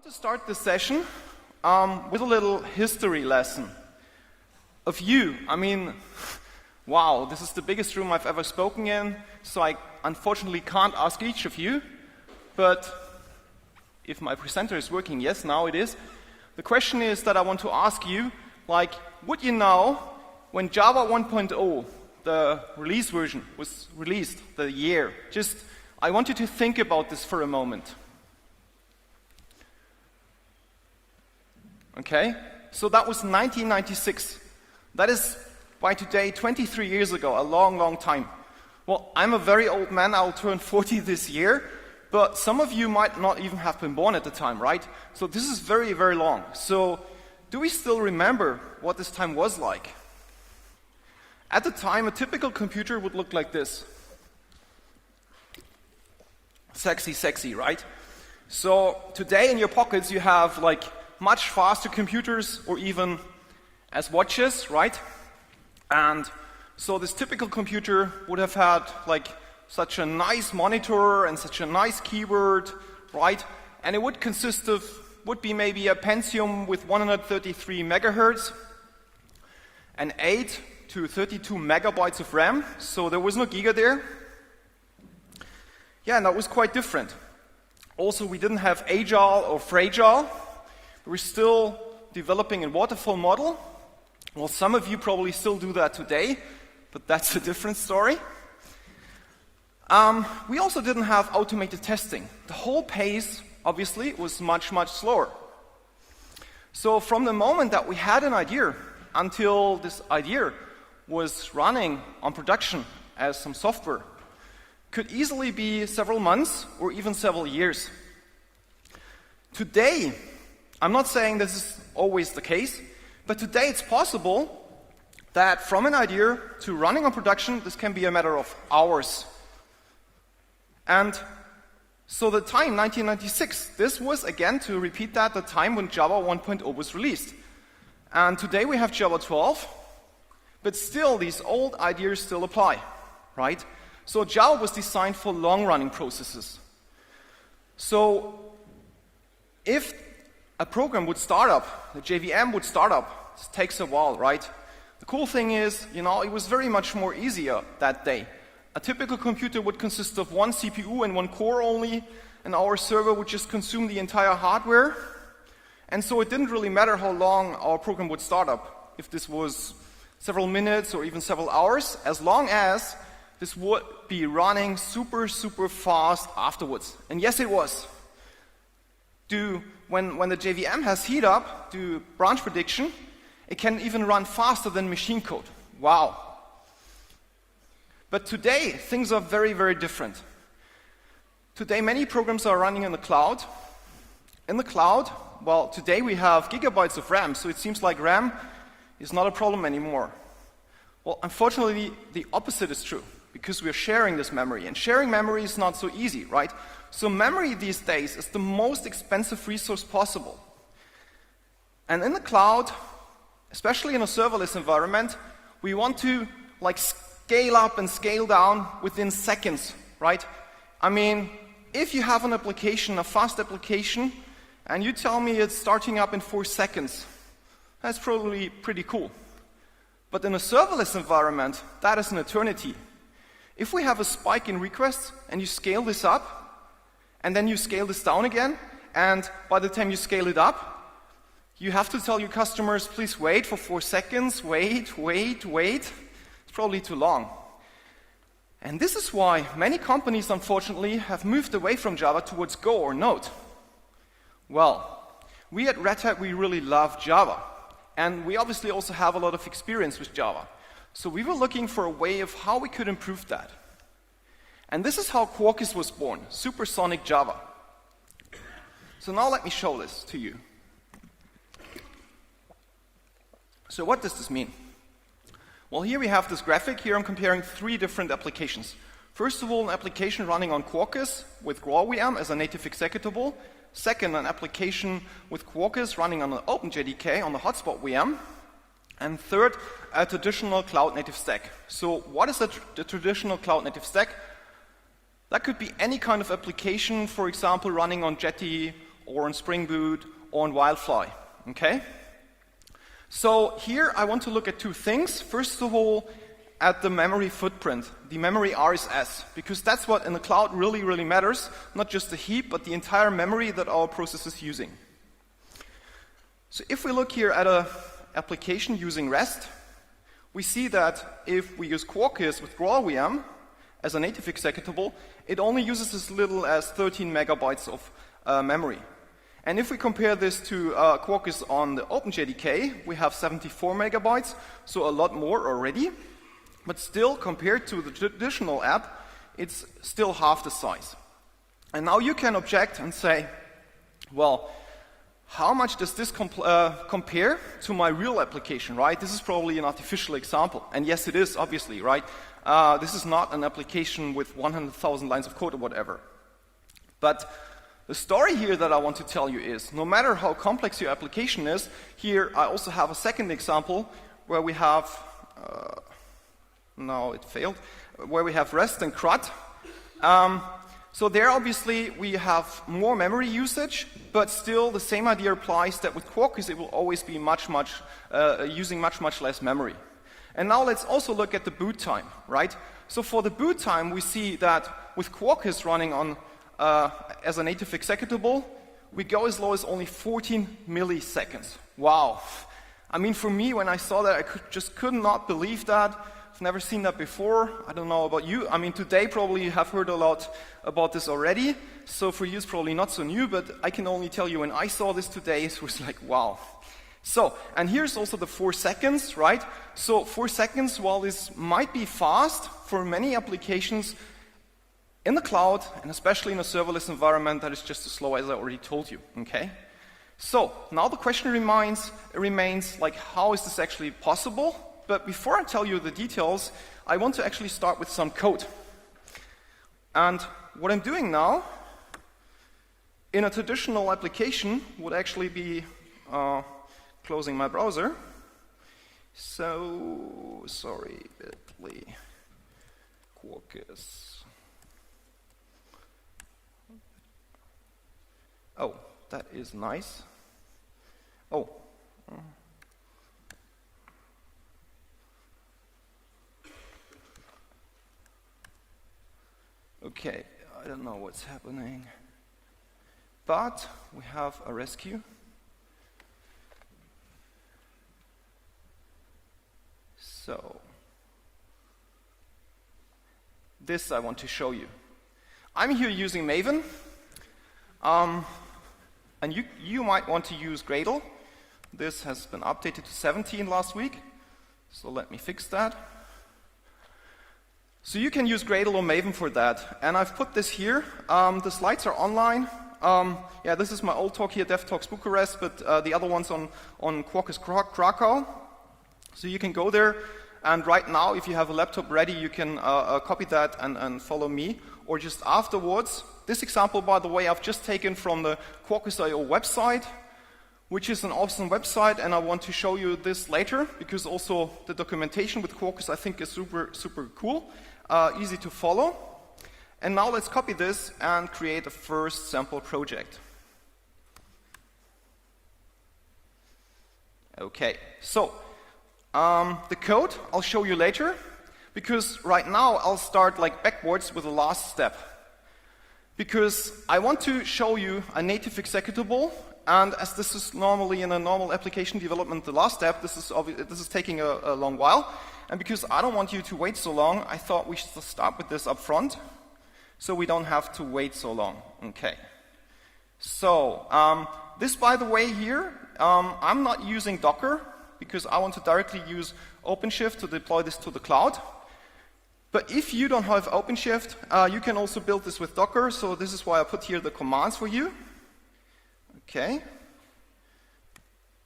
To start this session with a little history lesson of you. I mean, wow, this is the biggest room I've ever spoken in, so I unfortunately can't ask each of you, but if my presenter is working, yes, now it is. The question is that I want to ask you, like, would you know when Java 1.0, the release version, was released, the year? Just, I want you to think about this for a moment. Okay, so that was 1996. That is, by today, 23 years ago, a long, long time. Well, I'm a very old man, I'll turn 40 this year, but some of you might not even have been born at the time, right? So this is very, very long. So, do we still remember what this time was like? At the time, a typical computer would look like this. Sexy, sexy, right? So, today in your pockets you have, like, much faster computers, or even as watches, right? And so this typical computer would have had like such a nice monitor and such a nice keyboard, right? And it would be maybe a Pentium with 133 megahertz and 8 to 32 megabytes of RAM, so there was no giga there. Yeah, and that was quite different. Also, we didn't have agile or fragile. We're still developing a waterfall model. Well, some of you probably still do that today, but that's a different story. We also didn't have automated testing. The whole pace, obviously, was much, much slower. So from the moment that we had an idea until this idea was running on production as some software, could easily be several months or even several years. Today, I'm not saying this is always the case, but today it's possible that from an idea to running on production, this can be a matter of hours. And so the time, 1996, this was, again, to repeat that, the time when Java 1.0 was released. And today we have Java 12, but still these old ideas still apply, right? So Java was designed for long-running processes. So if a program would start up, the JVM would start up. This takes a while, right? The cool thing is, it was very much more easier that day. A typical computer would consist of one CPU and one core only, and our server would just consume the entire hardware. And so it didn't really matter how long our program would start up, if this was several minutes or even several hours, as long as this would be running super, super fast afterwards. And yes, it was. When the JVM has heat up, do branch prediction, it can even run faster than machine code. Wow. But today, things are very, very different. Today, many programs are running in the cloud. In the cloud, well, today we have gigabytes of RAM, so it seems like RAM is not a problem anymore. Well, unfortunately, the opposite is true, because we're sharing this memory, and sharing memory is not so easy, right? So memory these days is the most expensive resource possible. And in the cloud, especially in a serverless environment, we want to scale up and scale down within seconds, right? I mean, if you have an application, a fast application, and you tell me it's starting up in 4 seconds, that's probably pretty cool. But in a serverless environment, that is an eternity. If we have a spike in requests and you scale this up, and then you scale this down again, and by the time you scale it up, you have to tell your customers, please wait for 4 seconds, wait. It's probably too long. And this is why many companies, unfortunately, have moved away from Java towards Go or Node. Well, we at Red Hat, we really love Java. And we obviously also have a lot of experience with Java. So we were looking for a way of how we could improve that. And this is how Quarkus was born, Supersonic Java. So now let me show this to you. So what does this mean? Well, here we have this graphic. Here I'm comparing 3 different applications. First of all, an application running on Quarkus with GraalVM as a native executable. Second, an application with Quarkus running on an OpenJDK on the hotspot VM. And third, a traditional cloud-native stack. So what is the traditional cloud-native stack? That could be any kind of application, for example, running on Jetty or on Spring Boot, or on Wildfly, okay? So here I want to look at two things. First of all, at the memory footprint, the memory RSS, because that's what in the cloud really, really matters, not just the heap, but the entire memory that our process is using. So if we look here at an application using REST, we see that if we use Quarkus with GraalVM as a native executable, it only uses as little as 13 megabytes of memory. And if we compare this to Quarkus on the OpenJDK, we have 74 megabytes, so a lot more already. But still, compared to the traditional app, it's still half the size. And now you can object and say, well, how much does this compare to my real application, right? This is probably an artificial example. And yes, it is, obviously, right? This is not an application with 100,000 lines of code or whatever. But the story here that I want to tell you is, no matter how complex your application is, here I also have a second example where we have, no, it failed, where we have REST and CRUD. So there, obviously, we have more memory usage, but still the same idea applies that with Quarkus it will always be using much less memory. And now let's also look at the boot time, right? So for the boot time, we see that with Quarkus running on as a native executable, we go as low as only 14 milliseconds. Wow. I mean, for me, when I saw that, I just could not believe that. I've never seen that before. I don't know about you. I mean, today probably you have heard a lot about this already. So for you, it's probably not so new, but I can only tell you when I saw this today, it was like, wow. So, and here's also the 4 seconds, right? So 4 seconds, while this might be fast for many applications in the cloud, and especially in a serverless environment, that is just as slow as I already told you, okay? So, now the question remains like, how is this actually possible? But before I tell you the details, I want to actually start with some code. And what I'm doing now, in a traditional application, would actually be closing my browser. So, sorry, bit.ly, Quarkus. Oh, that is nice. Oh. Okay, I don't know what's happening. But we have a rescue. So, this I want to show you. I'm here using Maven. And you might want to use Gradle. This has been updated to 17 last week. So let me fix that. So you can use Gradle or Maven for that. And I've put this here. The slides are online. Yeah, this is my old talk here, Devoxx Bucharest, but the other one's on Quarkus Krakow. So you can go there. And right now, if you have a laptop ready, you can copy that and follow me. Or just afterwards. This example, by the way, I've just taken from the Quarkus.io website, which is an awesome website, and I want to show you this later, because also the documentation with Quarkus I think is super, super cool, easy to follow. And now let's copy this and create a first sample project. Okay, so the code I'll show you later, because right now I'll start like backwards with the last step. Because I want to show you a native executable, and as this is normally in a normal application development the last step, this is taking a long while. And because I don't want you to wait so long, I thought we should start with this up front, so we don't have to wait so long. Okay. So, this, by the way, here, I'm not using Docker, because I want to directly use OpenShift to deploy this to the cloud. But if you don't have OpenShift, you can also build this with Docker, so this is why I put here the commands for you. Okay.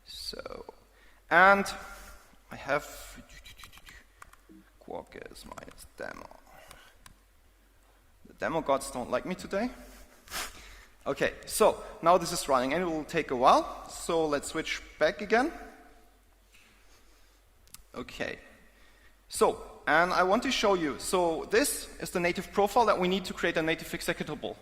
So, and I have Quarkus minus demo. The demo gods don't like me today. Okay, so now this is running, and it will take a while, so let's switch back again. Okay. So, and I want to show you, so this is the native profile that we need to create a native executable.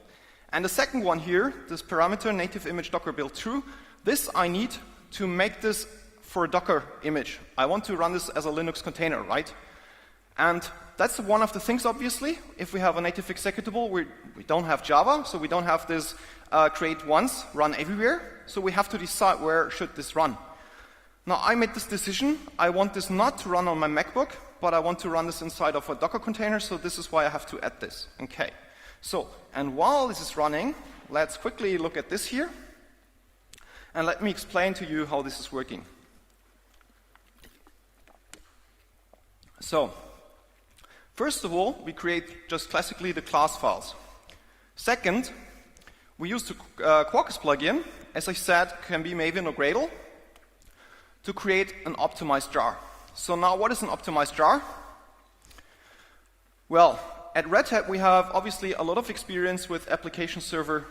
And the second one here, this parameter native image docker build true, this I need to make this for a Docker image. I want to run this as a Linux container, right? And that's one of the things, obviously. If we have a native executable, we don't have Java, so we don't have this create once, run everywhere. So we have to decide where should this run. Now, I made this decision. I want this not to run on my MacBook, but I want to run this inside of a Docker container, so this is why I have to add this. Okay. So, and while this is running, let's quickly look at this here. And let me explain to you how this is working. So, first of all, we create just classically the class files. Second, we use the Quarkus plugin, as I said, can be Maven or Gradle, to create an optimized jar. So now what is an optimized jar? Well, at Red Hat we have obviously a lot of experience with application servers,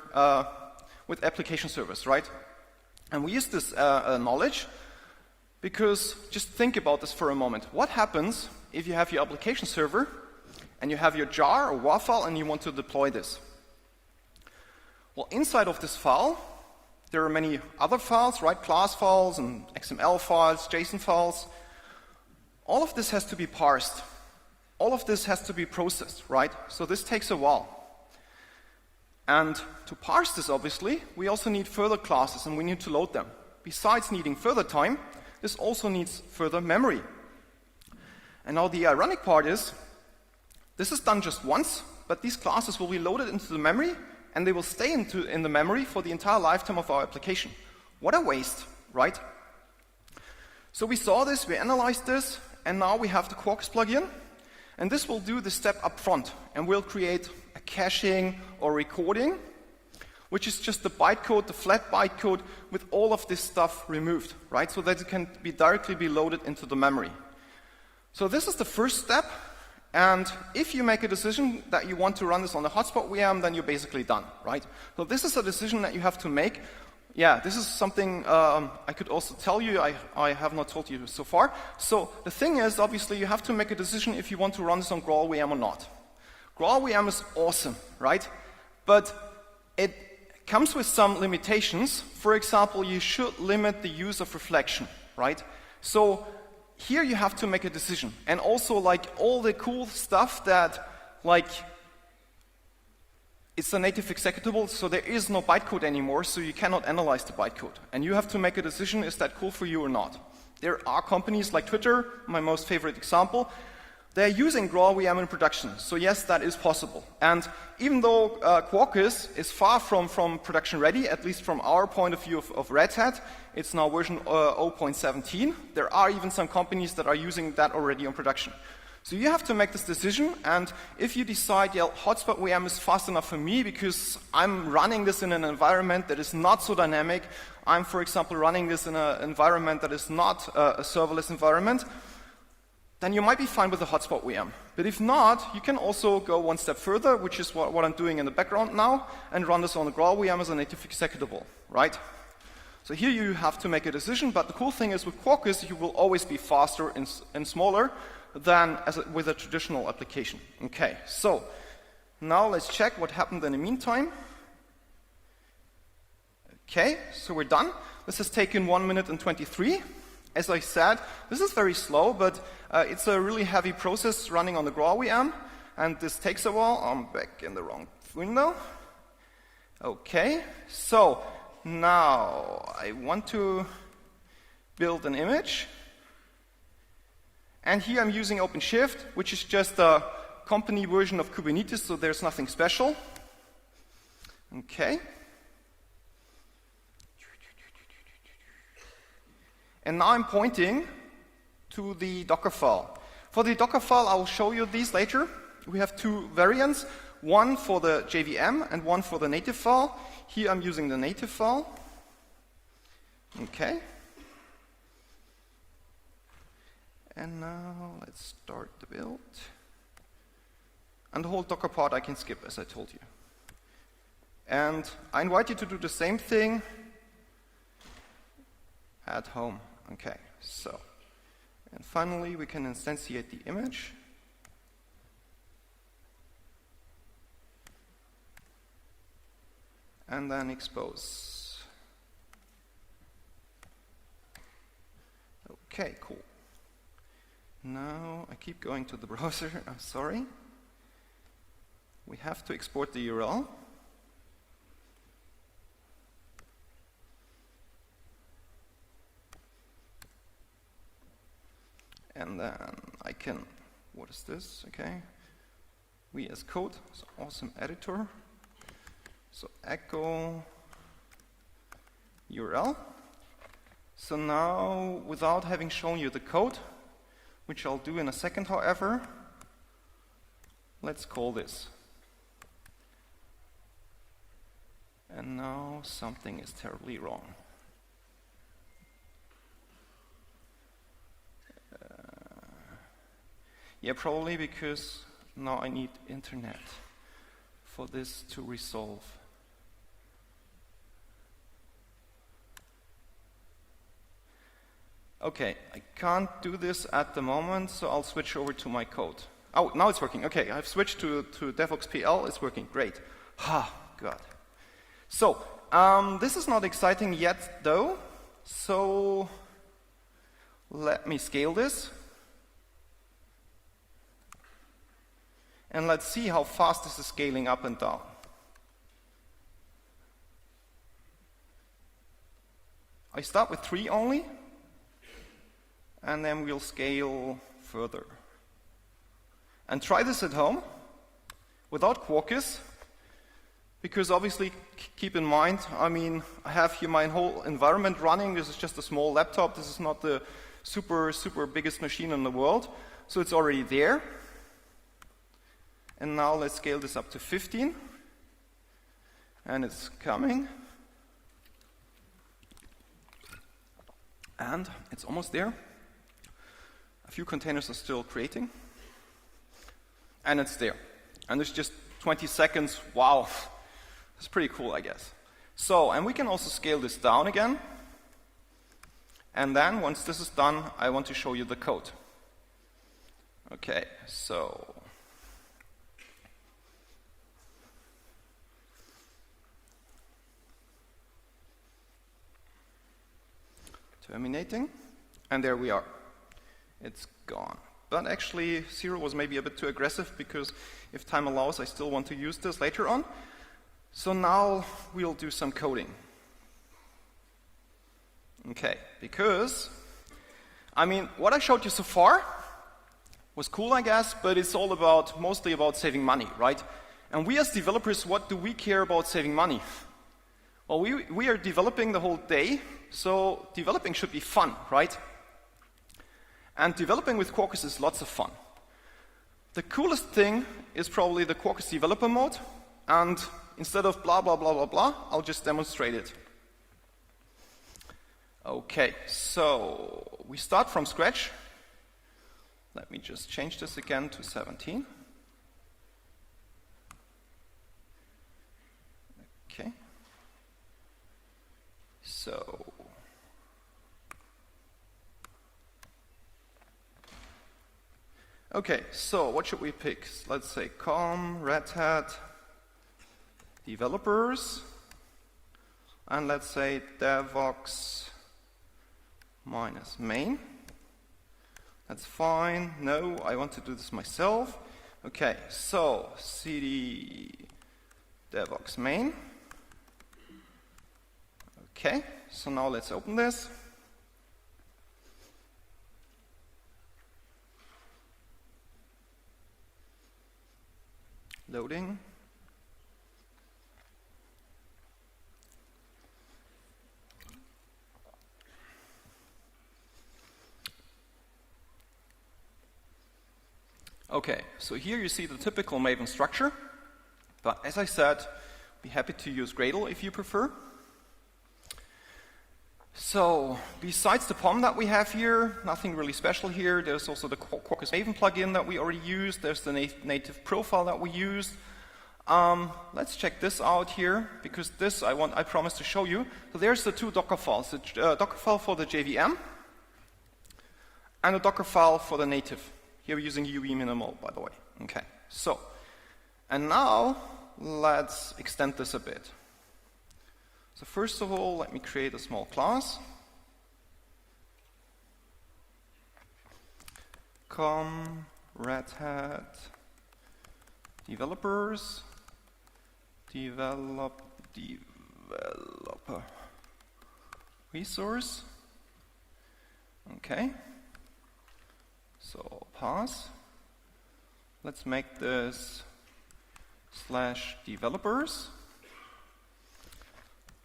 right? And we use this knowledge because just think about this for a moment. What happens if you have your application server and you have your jar or WAV file and you want to deploy this? Well, inside of this file, there are many other files, right? Class files and XML files, JSON files. All of this has to be parsed. All of this has to be processed, right? So this takes a while. And to parse this, obviously, we also need further classes and we need to load them. Besides needing further time, this also needs further memory. And now the ironic part is, this is done just once, but these classes will be loaded into the memory and they will stay in the memory for the entire lifetime of our application. What a waste, right? So we saw this, we analyzed this, and now we have the Quarkus plugin, and this will do the step up front, and we'll create a caching or recording, which is just the bytecode, the flat bytecode, with all of this stuff removed, right? So that it can directly be loaded into the memory. So this is the first step. And if you make a decision that you want to run this on the hotspot VM, then you're basically done, right? So this is a decision that you have to make. Yeah, this is something I could also tell you. I have not told you so far. So the thing is, obviously, you have to make a decision if you want to run this on GraalVM or not. GraalVM is awesome, right? But it comes with some limitations. For example, you should limit the use of reflection, right? So here you have to make a decision. And also, like, all the cool stuff that, like, it's a native executable, so there is no bytecode anymore, so you cannot analyze the bytecode. And you have to make a decision, is that cool for you or not? There are companies like Twitter, my most favorite example, they're using GraalVM in production. So yes, that is possible. And even though Quarkus is far from production ready, at least from our point of view of Red Hat, it's now version 0.17. There are even some companies that are using that already on production. So you have to make this decision, and if you decide, yeah, hotspot VM is fast enough for me because I'm running this in an environment that is not so dynamic, I'm, for example, running this in an environment that is not a serverless environment, then you might be fine with the hotspot VM. But if not, you can also go one step further, which is what I'm doing in the background now, and run this on the GraalVM as a native executable, right? So here you have to make a decision, but the cool thing is with Quarkus, you will always be faster and smaller than with a traditional application. Okay, so now let's check what happened in the meantime. Okay, so we're done. This has taken 1 minute and 23. As I said, this is very slow, but it's a really heavy process running on the GraalVM, and this takes a while. I'm back in the wrong window. Okay, so now I want to build an image. And here I'm using OpenShift, which is just a company version of Kubernetes, so there's nothing special. Okay. And now I'm pointing to the Docker file. For the Docker file, I will show you these later. We have two variants, one for the JVM and one for the native file. Here I'm using the native file. Okay. And now let's start the build. And the whole Docker part I can skip, as I told you. And I invite you to do the same thing at home. Okay, so. And finally, we can instantiate the image. and then expose. Okay, cool. Now I keep going to the browser. I'm sorry. We have to export the URL. And then I can, what is this? Okay. VS Code, so awesome editor. So echo URL. So now, without having shown you the code, which I'll do in a second, however, let's call this. And now something is terribly wrong. Yeah, probably because now I need internet for this to resolve. Okay, I can't do this at the moment, so I'll switch over to my code. Oh, now it's working. Okay, I've switched to Devoxx PL. It's working. Great. Ah, God. So, this is not exciting yet, though. So, let me scale this. And let's see how fast this is scaling up and down. I start with 3 only, and then we'll scale further. And try this at home, without Quarkus, because obviously, keep in mind, I mean, I have here my whole environment running. This is just a small laptop. This is not the super biggest machine in the world. So it's already there. And now let's scale this up to 15. And it's coming. And it's almost there. A few containers are still creating. And it's there. And it's just 20 seconds. Wow. It's pretty cool, I guess. So, and we can also scale this down again. And then, once this is done, I want to show you the code. Okay, so terminating, and there we are. It's gone. But actually, 0 was maybe a bit too aggressive, because if time allows, I still want to use this later on. So now we'll do some coding. Okay, because, I mean, what I showed you so far was cool, I guess, but it's all about, mostly about saving money, right? And we as developers, what do we care about saving money? Well, we are developing the whole day, so developing should be fun, right? And developing with Quarkus is lots of fun. The coolest thing is probably the Quarkus developer mode, and instead of blah, blah, blah, blah, blah, I'll just demonstrate it. Okay, so we start from scratch. Let me just change this again to 17. Okay. So okay, so what should we pick? Let's say com, Red Hat, developers, and let's say Devoxx minus main. That's fine. No, I want to do this myself. Okay, so cd Devoxx main. Okay, so now let's open this. Loading. Okay, so here you see the typical Maven structure, but as I said, be happy to use Gradle if you prefer. So, besides the POM that we have here, nothing really special here. There's also the Quarkus Maven plugin that we already used. There's the native profile that we used. Let's check this out here, because this I promised to show you. So there's the 2 Docker files, the Docker file for the JVM and a Docker file for the native. Here we're using UE minimal, by the way. Okay, so, and now let's extend this a bit. So first of all, let me create a small class. Red Hat developers, developer resource. Okay. So pass. Let's make this /developers.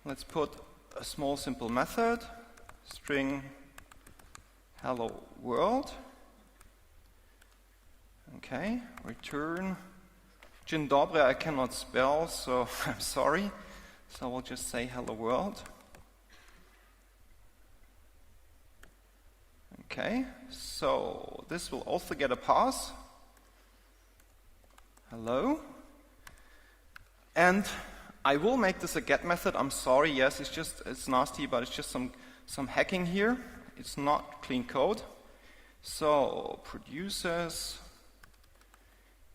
Let's put a small simple method, string hello world. Okay, return. Dzień dobry I cannot spell, so I'm sorry. So we'll just say hello world. Okay, so this will also get a pass. Hello. And I will make this a get method. I'm sorry, yes, it's nasty, but it's just some hacking here. It's not clean code. So produces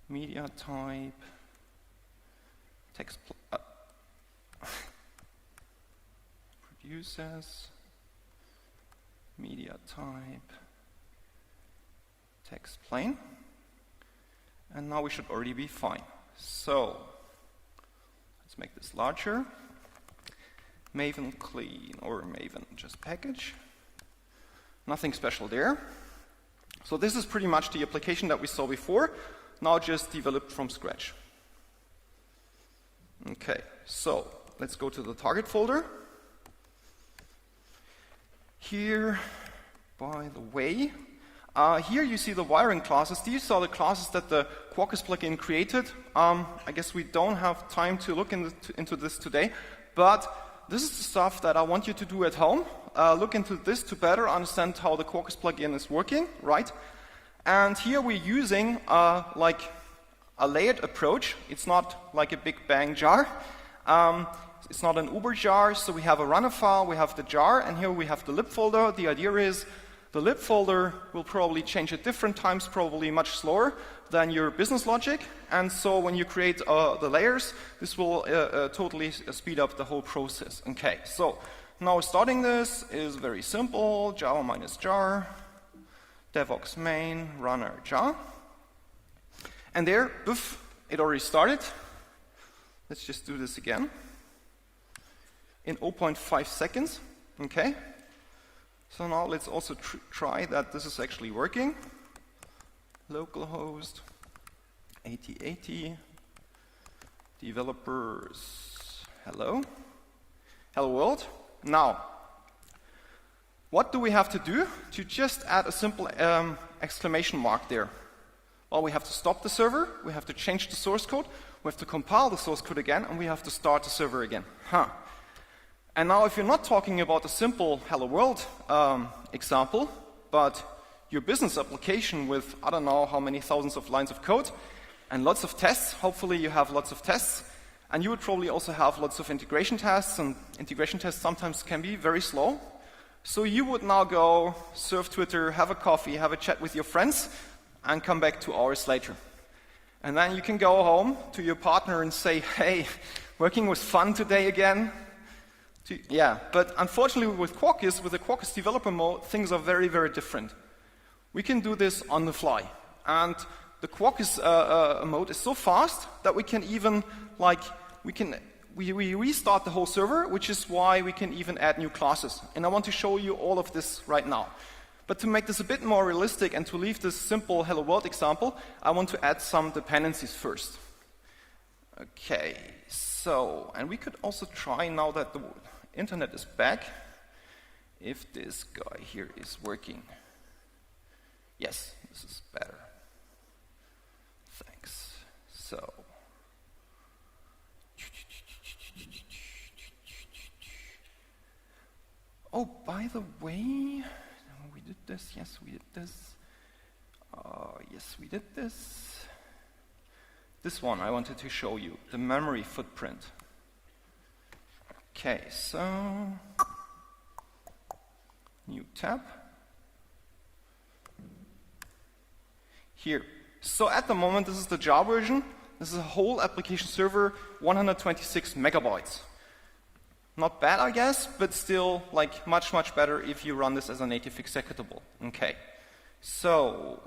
media type text produces media type text plain, and now we should already be fine. So let's make this larger. Maven clean or Maven just package. Nothing special there. So this is pretty much the application that we saw before, now just developed from scratch. Okay, so let's go to the target folder. Here, by the way, here you see the wiring classes. These are the classes that the Quarkus plugin created. I guess we don't have time to look into this today, but this is the stuff that I want you to do at home. Look into this to better understand how the Quarkus plugin is working, right? And here we're using like a layered approach. It's not like a big bang jar. It's not an Uber jar, so we have a runner file, we have the jar, and here we have the lib folder. The idea is the lib folder will probably change at different times, probably much slower than your business logic. And so when you create the layers, this will totally speed up the whole process. Okay, so now starting this is very simple. Java minus jar, Devoxx main, runner jar. And there, poof, it already started. Let's just do this again. In 0.5 seconds, okay? So now let's also try that this is actually working. Localhost 8080 developers hello world. Now, what do we have to do to just add a simple exclamation mark there? Well, we have to stop the server, we have to change the source code, we have to compile the source code again, and we have to start the server again. And now if you're not talking about a simple hello world example, but your business application with I don't know how many thousands of lines of code and lots of tests, hopefully you have lots of tests, and you would probably also have lots of integration tests, and integration tests sometimes can be very slow. So you would now go surf Twitter, have a coffee, have a chat with your friends, and come back 2 hours later. And then you can go home to your partner and say, hey, working was fun today again. Yeah, but unfortunately with Quarkus, with the Quarkus developer mode, things are very, very different. We can do this on the fly. And the Quarkus mode is so fast that we can even, we restart the whole server, which is why we can even add new classes. And I want to show you all of this right now. But to make this a bit more realistic and to leave this simple hello world example, I want to add some dependencies first. Okay, so, and we could also try now that the internet is back, if this guy here is working. Yes, this is better. Thanks. So, oh, by the way, we did this. Yes, we did this. Yes, we did this. This one I wanted to show you, the memory footprint. Okay, so new tab. Here. So at the moment, this is the jar version. This is a whole application server, 126 megabytes. Not bad, I guess, but still like much, much better if you run this as a native executable. Okay, so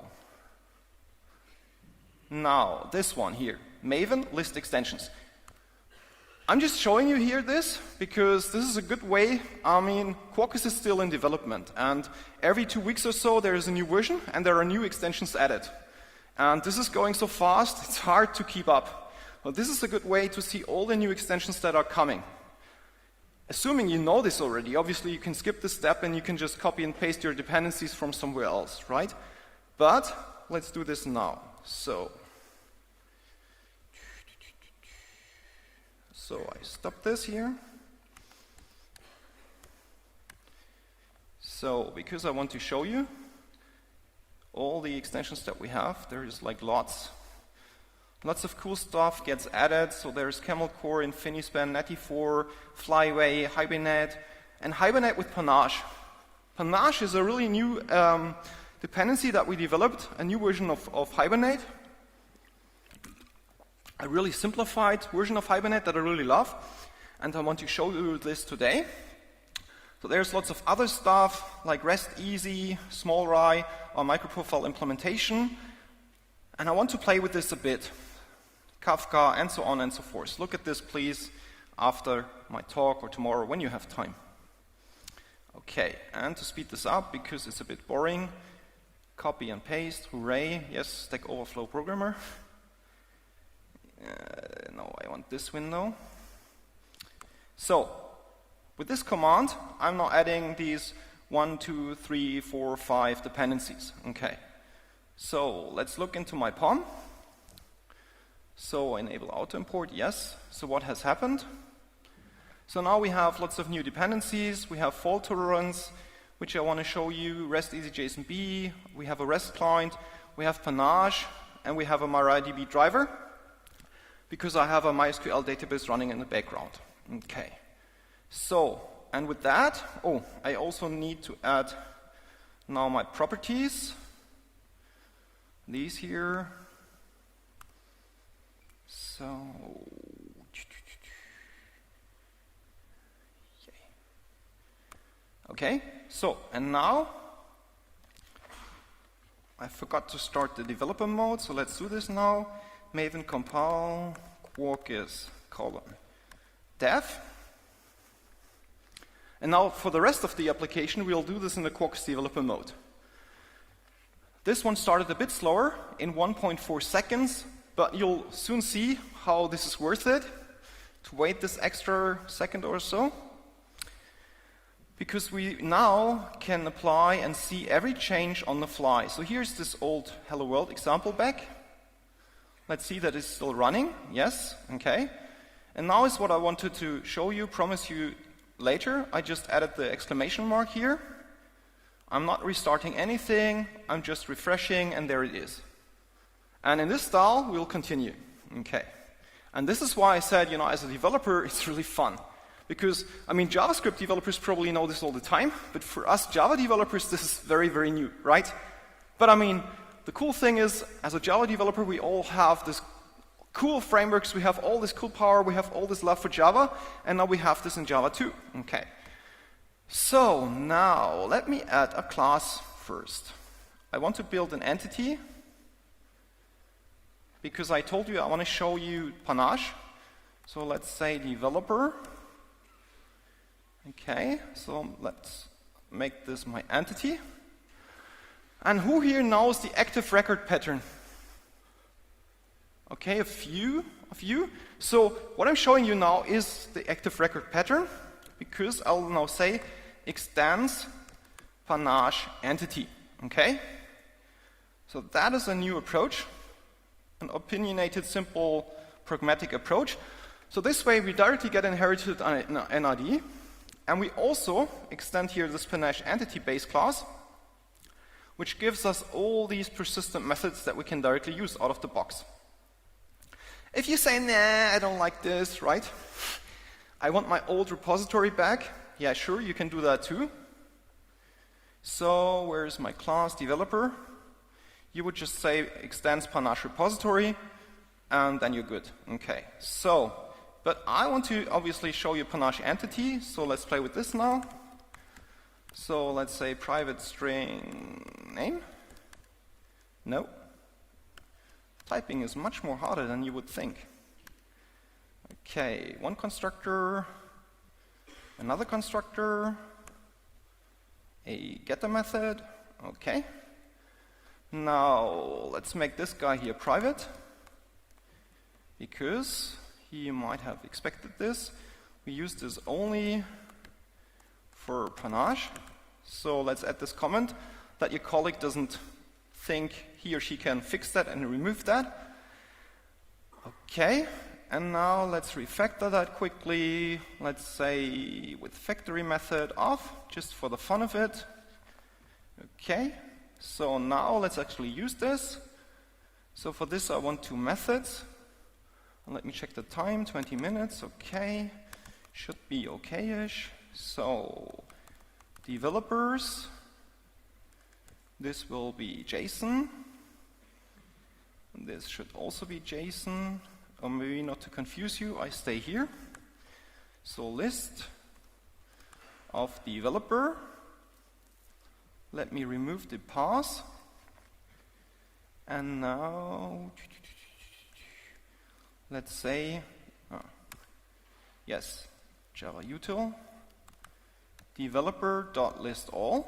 now this one here, Maven list extensions. I'm just showing you here this because this is a good way. I mean, Quarkus is still in development, and every 2 weeks or so there is a new version and there are new extensions added. And this is going so fast, it's hard to keep up. But this is a good way to see all the new extensions that are coming. Assuming you know this already, obviously you can skip this step and you can just copy and paste your dependencies from somewhere else, right? But let's do this now. So I stop this here. So because I want to show you all the extensions that we have, there is like lots of cool stuff gets added. So there's Camel Core, Infinispan, Netty4, Flyway, Hibernate, and Hibernate with Panache. Panache is a really new dependency that we developed, a new version of Hibernate. A really simplified version of Hibernate that I really love, and I want to show you this today. So there's lots of other stuff like REST Easy, Small Rye, or microprofile implementation, and I want to play with this a bit. Kafka, and so on and so forth. Look at this, please, after my talk or tomorrow when you have time. Okay, and to speed this up, because it's a bit boring, copy and paste, hooray, yes, Stack Overflow programmer. No, I want this window. So, with this command, I'm now adding these 1, 2, 3, 4, 5 dependencies. Okay, so let's look into my POM. So enable auto import, yes. So what has happened? So now we have lots of new dependencies. We have fault tolerance, which I want to show you, REST Easy JSONB, we have a REST client, we have Panache, and we have a MariaDB driver, because I have a MySQL database running in the background. Okay. So, and with that, I also need to add now my properties. These here. So, okay, so, and now, I forgot to start the developer mode, so let's do this now. Maven compile, Quarkus, dev. And now for the rest of the application, we'll do this in the Quarkus developer mode. This one started a bit slower, in 1.4 seconds, but you'll soon see how this is worth it, to wait this extra second or so. Because we now can apply and see every change on the fly. So here's this old Hello World example back. Let's see that it's still running. Yes, okay. And now is what I wanted to show you, promise you later. I just added the exclamation mark here. I'm not restarting anything, I'm just refreshing, and there it is. And in this style, we'll continue. Okay. And this is why I said, you know, as a developer, it's really fun. Because, I mean, JavaScript developers probably know this all the time, but for us Java developers, this is very, very new, right? But I mean, the cool thing is, as a Java developer, we all have this cool frameworks, we have all this cool power, we have all this love for Java, and now we have this in Java too. Okay. So now, let me add a class first. I want to build an entity, because I told you I want to show you Panache. So let's say developer. Okay, so let's make this my entity. And who here knows the active record pattern? Okay, a few of you. So what I'm showing you now is the active record pattern, because I'll now say extends Panache entity. Okay? So that is a new approach, an opinionated, simple, pragmatic approach. So this way we directly get inherited an NID, and we also extend here this Panache entity base class, which gives us all these persistent methods that we can directly use out of the box. If you say, nah, I don't like this, right? I want my old repository back. Yeah, sure, you can do that too. So where's my class developer? You would just say extends Panache repository, and then you're good. Okay, so But I want to obviously show you panache entity, so let's play with this now. So let's say private string name. No. Typing is much more harder than you would think. Okay, one constructor, another constructor, a getter method. Okay. Now let's make this guy here private, because he might have expected this. We use this only for panache. So let's add this comment that your colleague doesn't think he or she can fix that and remove that. Okay, and now let's refactor that quickly. Let's say with factory method off, just for the fun of it. Okay, so now let's actually use this. So for this I want two methods. Let me check the time, 20 minutes, okay. Should be okay-ish. So, developers, this will be JSON. This should also be JSON. Or maybe not to confuse you, I stay here. So list of developer. Let me remove the pass. And now let's say, yes, Java util developer.listAll.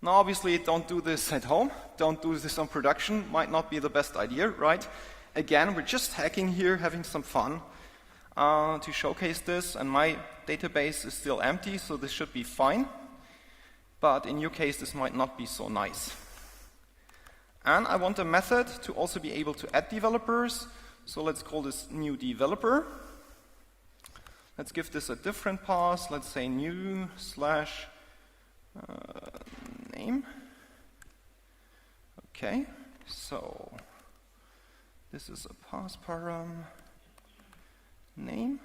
Now obviously don't do this at home, don't do this on production, might not be the best idea, right? Again, we're just hacking here, having some fun to showcase this, and my database is still empty, so this should be fine. But in your case, this might not be so nice. And I want a method to also be able to add developers. So let's call this new developer. Let's give this a different pass. Let's say new slash name. Okay, so this is a pass param name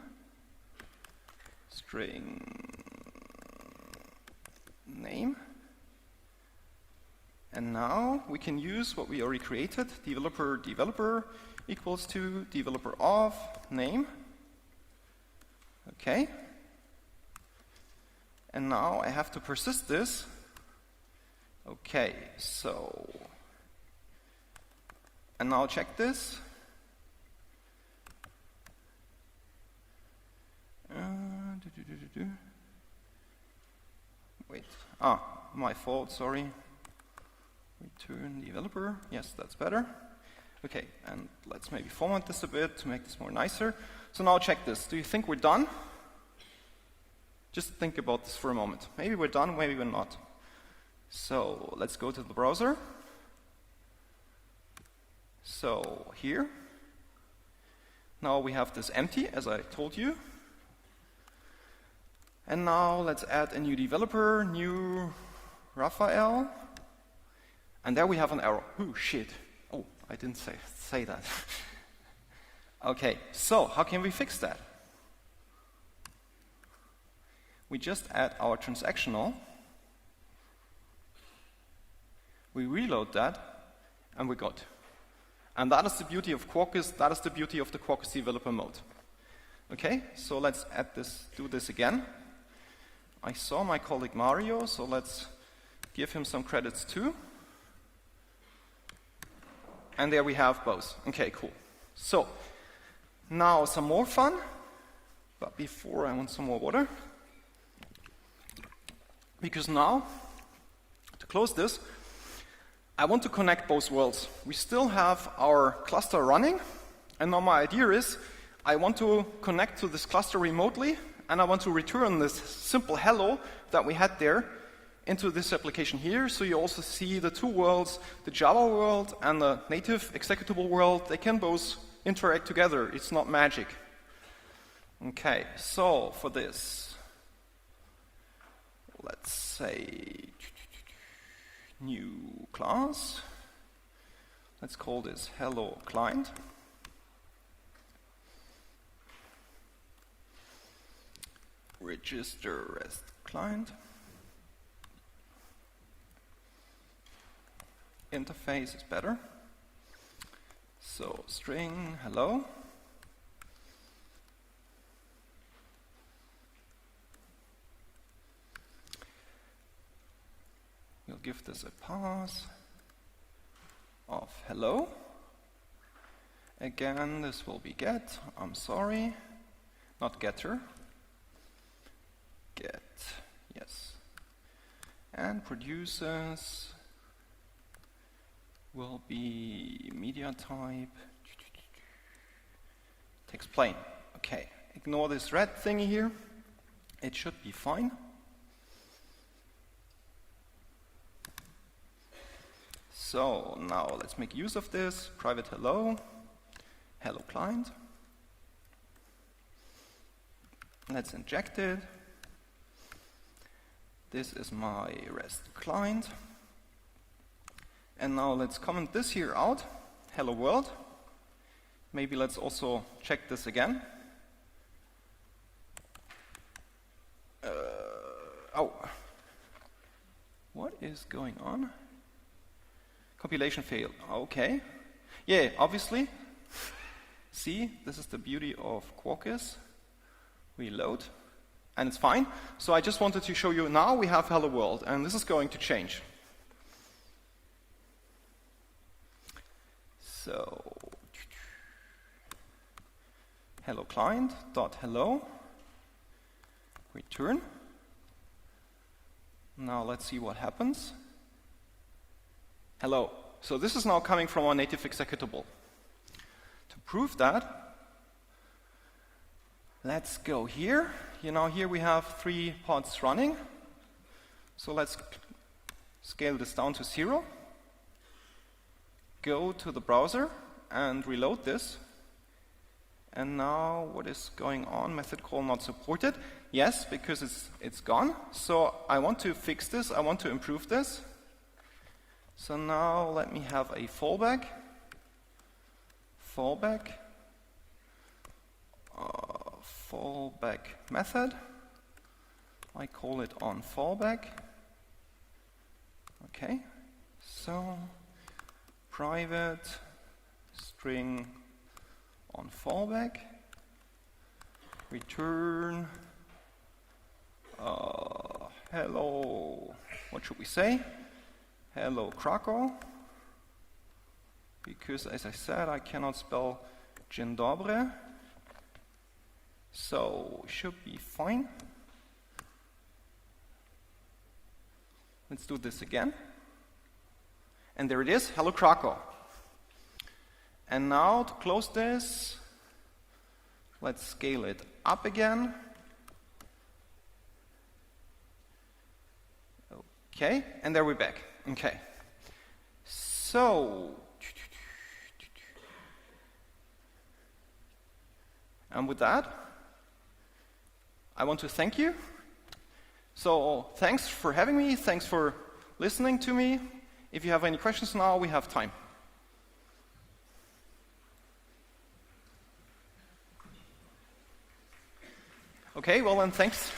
string name. And now we can use what we already created, developer equals to developer of name. Okay. And now I have to persist this. Okay, so, and now check this. Wait, my fault, sorry. Return developer, yes, that's better. Okay, and let's maybe format this a bit to make this more nicer. So now check this, do you think we're done? Just think about this for a moment. Maybe we're done, maybe we're not. So let's go to the browser. So here, now we have this empty, as I told you. And now let's add a new developer, new Raphael. And there we have an error. Oh, shit. Oh, I didn't say that. Okay, so how can we fix that? We just add our transactional. We reload that, and we're good. And that is the beauty of Quarkus, that is the beauty of the Quarkus developer mode. Okay, so let's add this, do this again. I saw my colleague Mario, so let's give him some credits too. And there we have both. Okay, cool. So, now some more fun. But before I want some more water. Because now, to close this, I want to connect both worlds. We still have our cluster running. And now my idea is, I want to connect to this cluster remotely. And I want to return this simple hello that we had there into this application here, so you also see the two worlds, the Java world and the native executable world, they can both interact together. It's not magic. Okay, so for this, let's say new class. Let's call this hello client. Register as client. Interface is better. So string hello. give this a pass of hello. Again, this will be get. I'm sorry. Not getter. Get. Yes. And producers will be media type. Text plain. Okay. Ignore this red thingy here. It should be fine. So now let's make use of this. Private hello. Hello client. Let's inject it. This is my REST client. And now let's comment this here out. Hello world. Maybe let's also check this again. Oh. What is going on? Compilation failed. Okay. Yeah, obviously. See, this is the beauty of Quarkus. We load, and it's fine. So I just wanted to show you now we have hello world, and this is going to change. So, hello client dot hello, return. Now let's see what happens. Hello. So this is now coming from our native executable. To prove that, let's go here. You know, here we have 3 pods running. So let's scale this down to 0. Go to the browser and reload this. And now what is going on? Method call not supported. Yes, because it's gone. So I want to fix this. I want to improve this. So now let me have a fallback. Fallback method. I call it on fallback. Okay. So private string on fallback. Return hello. What should we say? Hello Krakow. Because, as I said, I cannot spell Dzień dobry. So, should be fine. Let's do this again. And there it is, hello Krakow. And now, to close this, let's scale it up again. Okay, and there we're back. Okay. So, and with that, I want to thank you. So thanks for having me. Thanks for listening to me. If you have any questions now, we have time. Okay, well then, thanks.